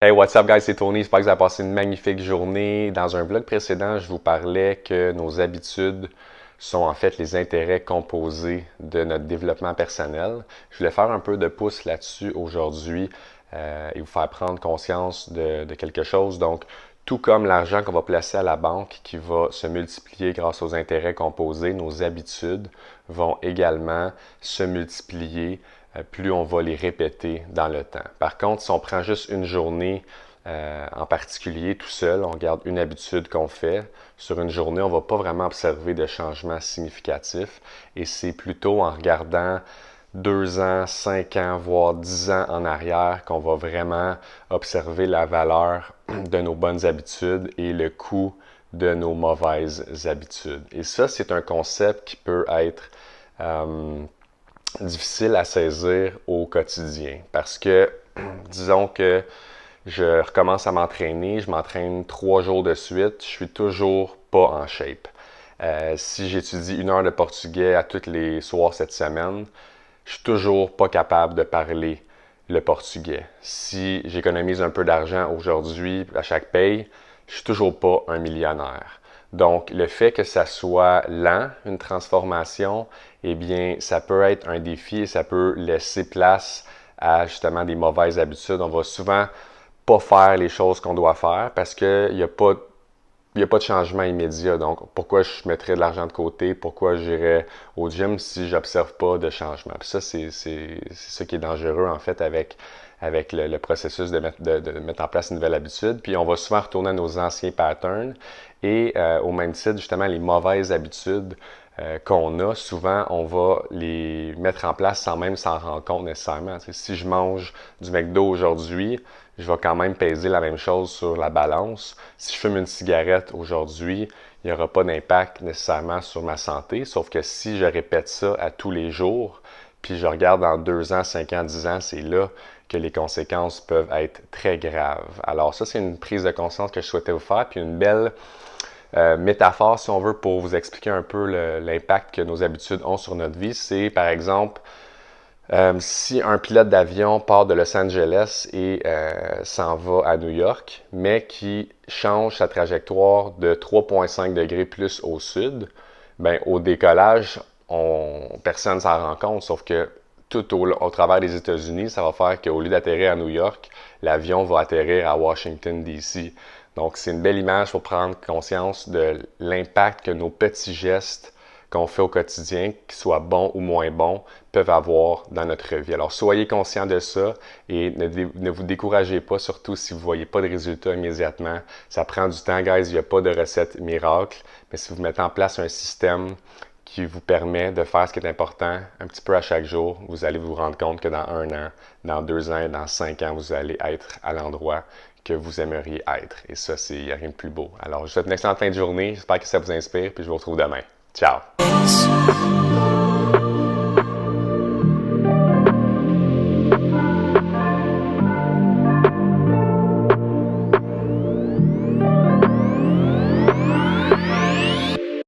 Hey, what's up, guys? C'est Tony. J'espère que vous avez passé une magnifique journée. Dans un vlog précédent, je vous parlais que nos habitudes sont en fait les intérêts composés de notre développement personnel. Je voulais faire un peu de pouce là-dessus aujourd'hui et vous faire prendre conscience de quelque chose. Donc, tout comme l'argent qu'on va placer à la banque qui va se multiplier grâce aux intérêts composés, nos habitudes vont également se multiplier plus on va les répéter dans le temps. Par contre, si on prend juste une journée en particulier tout seul, on regarde une habitude qu'on fait, sur une journée, on ne va pas vraiment observer de changements significatifs et c'est plutôt en regardant 2 ans, 5 ans, voire 10 ans en arrière qu'on va vraiment observer la valeur de nos bonnes habitudes et le coût de nos mauvaises habitudes. Et ça, c'est un concept qui peut être difficile à saisir au quotidien parce que, disons que je recommence à m'entraîner, je m'entraîne 3 jours de suite, je suis toujours pas en shape. Si j'étudie 1 heure de portugais à tous les soirs cette semaine, je suis toujours pas capable de parler le portugais. Si j'économise un peu d'argent aujourd'hui à chaque paye, je suis toujours pas un millionnaire. Donc, le fait que ça soit lent, une transformation, eh bien, ça peut être un défi et ça peut laisser place à justement des mauvaises habitudes. On va souvent pas faire les choses qu'on doit faire parce qu'il n'y a pas de changement immédiat. Donc, pourquoi je mettrais de l'argent de côté? Pourquoi j'irais au gym si j'observe pas de changement? Puis ça, c'est ça qui est dangereux, en fait, avec le processus de mettre en place une nouvelle habitude. Puis, on va souvent retourner à nos anciens patterns et au même titre, justement, les mauvaises habitudes qu'on a, souvent, on va les mettre en place sans même s'en rendre compte nécessairement. Tu sais, si je mange du McDo aujourd'hui, je vais quand même peser la même chose sur la balance. Si je fume une cigarette aujourd'hui, il n'y aura pas d'impact nécessairement sur ma santé, sauf que si je répète ça à tous les jours, puis je regarde dans 2 ans, 5 ans, 10 ans, c'est là que les conséquences peuvent être très graves. Alors ça, c'est une prise de conscience que je souhaitais vous faire, puis une belle métaphore, si on veut, pour vous expliquer un peu l'impact que nos habitudes ont sur notre vie. C'est, par exemple, si un pilote d'avion part de Los Angeles et s'en va à New York, mais qui change sa trajectoire de 3,5 degrés plus au sud, ben, au décollage, personne ne s'en rend compte, sauf que tout au travers des États-Unis, ça va faire qu'au lieu d'atterrir à New York, l'avion va atterrir à Washington, D.C. Donc, c'est une belle image pour prendre conscience de l'impact que nos petits gestes qu'on fait au quotidien, qu'ils soient bons ou moins bons, peuvent avoir dans notre vie. Alors, soyez conscients de ça et ne vous découragez pas, surtout si vous ne voyez pas de résultats immédiatement. Ça prend du temps, guys. Il n'y a pas de recette miracle. Mais si vous mettez en place un système qui vous permet de faire ce qui est important un petit peu à chaque jour, vous allez vous rendre compte que dans 1 an, dans 2 ans et dans 5 ans, vous allez être à l'endroit que vous aimeriez être. Et ça, il n'y a rien de plus beau. Alors, je vous souhaite une excellente fin de journée. J'espère que ça vous inspire, puis je vous retrouve demain. Ciao!